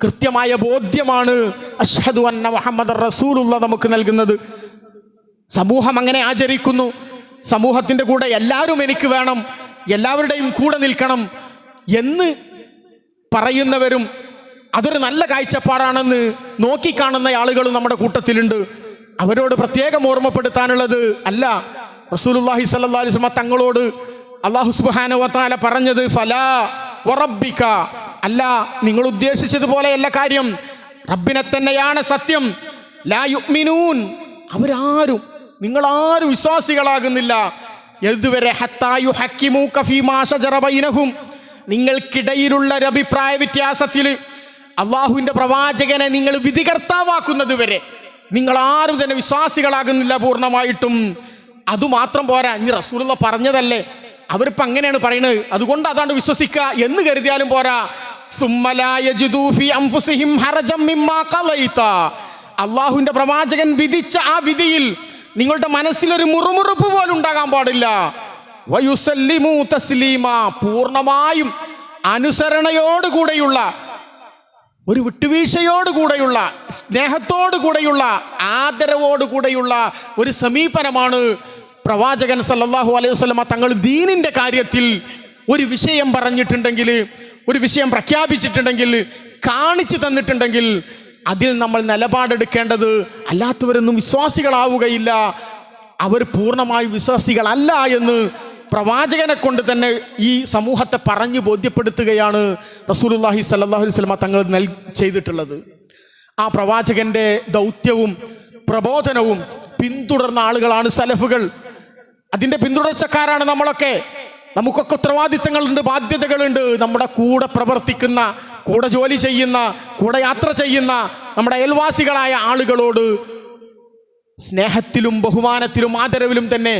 കൃത്യമായ ബോധ്യമാണ് അഷ്ഹദു അന്ന മുഹമ്മദർ റസൂലുള്ളാഹ് നമുക്ക് നൽകുന്നത്. സമൂഹം അങ്ങനെ ആചരിക്കുന്നു. സമൂഹത്തിൻ്റെ കൂടെ എല്ലാവരും എനിക്ക് വേണം, എല്ലാവരുടെയും കൂടെ നിൽക്കണം എന്ന് പറയുന്നവരും അതൊരു നല്ല കാഴ്ചപ്പാടാണെന്ന് നോക്കിക്കാണുന്ന ആളുകളും നമ്മുടെ കൂട്ടത്തിലുണ്ട്. അവരോട് പ്രത്യേകം ഓർമ്മപ്പെടുത്താനുള്ളത്, അല്ല, റസൂലുള്ളാഹി സ്വല്ലല്ലാഹു അലൈഹി വസല്ലം തങ്ങളോട് അല്ലാഹു സുബ്ഹാനഹു വ തആല പറഞ്ഞത് ഫലാ വറബ്ബിക, അല്ല, നിങ്ങൾ ഉദ്ദേശിച്ചതുപോലെയല്ല കാര്യം, റബ്ബിനെ തന്നെയാണ് സത്യം. ലാ യുഅ്മിനൂൻ, അവരാരും, നിങ്ങളാരും വിശ്വാസികളാകുന്നില്ല. എതുവരെ ഹത്താ യുഹക്കിമൂക ഫീമാ ശജറ ബൈനഹും, നിങ്ങൾക്കിടയിലുള്ള ഒരു അഭിപ്രായ വ്യത്യാസത്തിൽ അള്ളാഹുവിൻ്റെ പ്രവാചകനെ നിങ്ങൾ വിധികർത്താവാക്കുന്നത് വരെ നിങ്ങളാരും തന്നെ വിശ്വാസികളാകുന്നില്ല പൂർണ്ണമായിട്ടും. അതുമാത്രം പോരാ, ഇനി റസൂലുള്ളാഹി പറഞ്ഞതല്ലേ, അവരിപ്പോൾ അങ്ങനെയാണ് പറയുന്നത്, അതുകൊണ്ട് അതാണ്ട് വിശ്വസിക്കുക എന്ന് കരുതിയാലും പോരാ. സുമ്മ ലാ യജിദൂ ഫീ അൻഫുസിഹിം ഹറജം മിമ്മാ ഖളൈത, അള്ളാഹുവിൻ്റെ പ്രവാചകൻ വിധിച്ച ആ വിധിയിൽ നിങ്ങളുടെ മനസ്സിലൊരു മുറുമുറുപ്പ് പോലും ഉണ്ടാകാൻ പാടില്ല. വയുസല്ലിമു തസ്ലീമ, പൂർണ്ണമായും അനുസരണയോടുകൂടെയുള്ള, ഒരു വിട്ടുവീഴ്ചയോടുകൂടെയുള്ള, സ്നേഹത്തോടുകൂടെയുള്ള, ആദരവോടുകൂടെയുള്ള ഒരു സമീപനമാണ് പ്രവാചകൻ സല്ലല്ലാഹു അലൈഹി വസല്ലമ തങ്ങൾ ദീനിൻ്റെ കാര്യത്തിൽ ഒരു വിഷയം പറഞ്ഞിട്ടുണ്ടെങ്കിൽ, ഒരു വിഷയം പ്രഖ്യാപിച്ചിട്ടുണ്ടെങ്കിൽ, കാണിച്ചു തന്നിട്ടുണ്ടെങ്കിൽ അതിൽ നമ്മൾ നിലപാടെടുക്കേണ്ടത് അല്ലാത്തവരൊന്നും വിശ്വാസികളാവുകയില്ല, അവർ പൂർണ്ണമായി വിശ്വാസികളല്ല എന്ന് പ്രവാചകനെ കൊണ്ട് തന്നെ ഈ സമൂഹത്തെ പറഞ്ഞു ബോധ്യപ്പെടുത്തുകയാണ് റസൂലുള്ളാഹി സ്വല്ലല്ലാഹു അലൈഹി വസല്ലം തങ്ങൾ ചെയ്തിട്ടുള്ളത്. ആ പ്രവാചകന്റെ ദൗത്യവും പ്രബോധനവും പിന്തുടർന്ന ആളുകളാണ് സലഫുകൾ. അതിൻ്റെ പിന്തുടർച്ചക്കാരാണ് നമ്മളൊക്കെ. നമുക്കൊക്കെ ഉത്തരവാദിത്തങ്ങളുണ്ട്, ബാധ്യതകളുണ്ട്. നമ്മുടെ കൂടെ പ്രവർത്തിക്കുന്ന, കൂടെ ജോലി ചെയ്യുന്ന, കൂടെ യാത്ര ചെയ്യുന്ന നമ്മുടെ അയൽവാസികളായ ആളുകളോട് സ്നേഹത്തിലും ബഹുമാനത്തിലും ആദരവിലും തന്നെ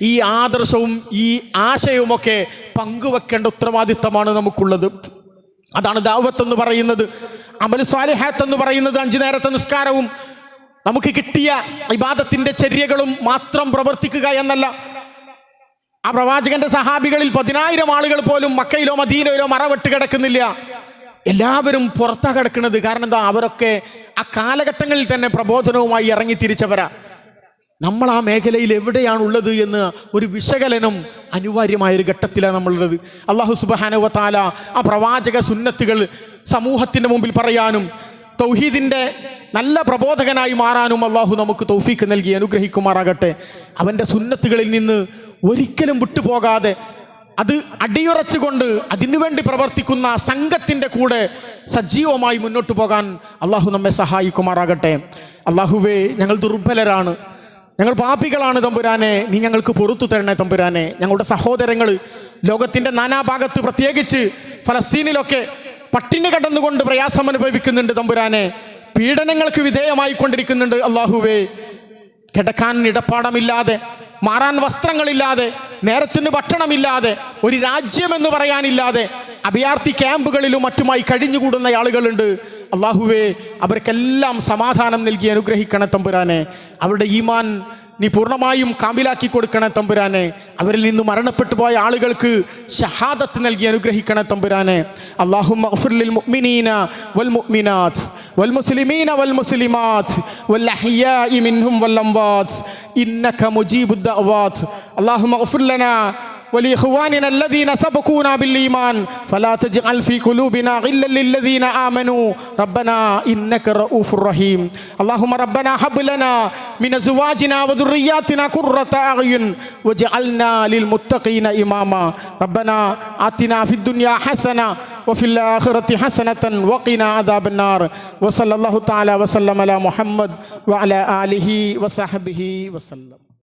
ഈ ആദർശവും ഈ ആശയവുമൊക്കെ പങ്കുവെക്കേണ്ട ഉത്തരവാദിത്തമാണ് നമുക്കുള്ളത്. അതാണ് ദഅവത്ത് എന്ന് പറയുന്നത്. അമൽ സ്വാലിഹാത്ത് എന്ന് പറയുന്നത് 5 നേരത്തെ നിസ്കാരവും നമുക്ക് കിട്ടിയ ഇബാദത്തിൻ്റെ ചര്യകളും മാത്രം പ്രവർത്തിക്കുക എന്നല്ല. ആ പ്രവാചകന്റെ സഹാബികളിൽ 10,000 ആളുകൾ പോലും മക്കയിലോ മദീനയിലോ മറവിട്ട് കിടക്കുന്നില്ല. എല്ലാവരും പുറത്താണ് കിടക്കുന്നത്. കാരണം എന്താ? അവരൊക്കെ ആ കാലഘട്ടങ്ങളിൽ തന്നെ പ്രബോധനവുമായി ഇറങ്ങി തിരിച്ചവരാ. നമ്മൾ ആ മേഖലയിൽ എവിടെയാണുള്ളത് എന്ന് ഒരു വിശകലനം അനിവാര്യമായൊരു ഘട്ടത്തിലാണ് നമ്മളുള്ളത്. അല്ലാഹു സുബ്ഹാനഹു വ തആല ആ പ്രവാചക സുന്നത്തുകൾ സമൂഹത്തിൻ്റെ മുമ്പിൽ പറയാനും തൗഹീദിൻ്റെ നല്ല പ്രബോധകനായി മാറാനും അല്ലാഹു നമുക്ക് തൗഫീക്ക് നൽകി അനുഗ്രഹിക്കുമാറാകട്ടെ. അവൻ്റെ സുന്നത്തുകളിൽ നിന്ന് ഒരിക്കലും വിട്ടുപോകാതെ അത് അടിയുറച്ചുകൊണ്ട് അതിനുവേണ്ടി പ്രവർത്തിക്കുന്ന സംഘത്തിൻ്റെ കൂടെ സജീവമായി മുന്നോട്ട് പോകാൻ അല്ലാഹു നമ്മെ സഹായിക്കുമാറാകട്ടെ. അല്ലാഹുവേ, ഞങ്ങൾ ദുർബലരാണ്, ഞങ്ങൾ പാപികളാണ് തമ്പുരാനെ, നീ ഞങ്ങൾക്ക് പൊറുത്തു തരണേ തമ്പുരാനെ. ഞങ്ങളുടെ സഹോദരങ്ങൾ ലോകത്തിൻ്റെ നാനാഭാഗത്ത്, പ്രത്യേകിച്ച് ഫലസ്തീനിലൊക്കെ പട്ടിണി കടന്നുകൊണ്ട് പ്രയാസം അനുഭവിക്കുന്നുണ്ട് തമ്പുരാനെ. പീഡനങ്ങൾക്ക് വിധേയമായി കൊണ്ടിരിക്കുന്നുണ്ട് അല്ലാഹുവേ. കിടക്കാൻ ഇടപ്പാടമില്ലാതെ, മാറാൻ വസ്ത്രങ്ങളില്ലാതെ, നേരത്തിന് ഭക്ഷണമില്ലാതെ, ഒരു രാജ്യമെന്ന് പറയാനില്ലാതെ അഭയാർത്ഥി ക്യാമ്പുകളിലും മറ്റുമായി കഴിഞ്ഞുകൂടുന്ന ആളുകളുണ്ട്. അള്ളാഹുവേ, അവർക്കെല്ലാം സമാധാനം നൽകി അനുഗ്രഹിക്കണേ തമ്പുരാനെ. അവരുടെ ഈമാൻ നീ പൂർണ്ണമായും കാമിലാക്കി കൊടുക്കണേ തമ്പുരാനെ. അവരിൽ നിന്ന് മരണപ്പെട്ടു പോയ ആളുകൾക്ക് ഷഹാദത്ത് നൽകി അനുഗ്രഹിക്കണേ തമ്പുരാനെ. അല്ലാഹുമ്മ ഗ്ഫിർ ലിൽ മുഅ്മിനീന വൽ മുഅ്മിനാത്ത് വൽ മുസ്ലിമീന വൽ മുസ്ലിമാത്ത് വൽ അഹ്യാഇ മിൻഹും വൽ അംവാത്ത് ഇന്നക മുജീബുദ് ദഅവാത്ത്. അല്ലാഹുമ്മ ഗ്ഫിർ ലനാ ولإخواننا الذين سبقونا بالإيمان فلا تجعل في قلوبنا غلا للذين آمنوا ربنا إنك رؤوف رحيم. اللهم ربنا هب لنا من أزواجنا وذرياتنا قرة أعين واجعلنا للمتقين إماما. ربنا آتنا في الدنيا حسنة وفي الآخرة حسنة وقنا عذاب النار. وصلى الله تعالى وسلم على محمد وعلى آله وصحبه وسلم.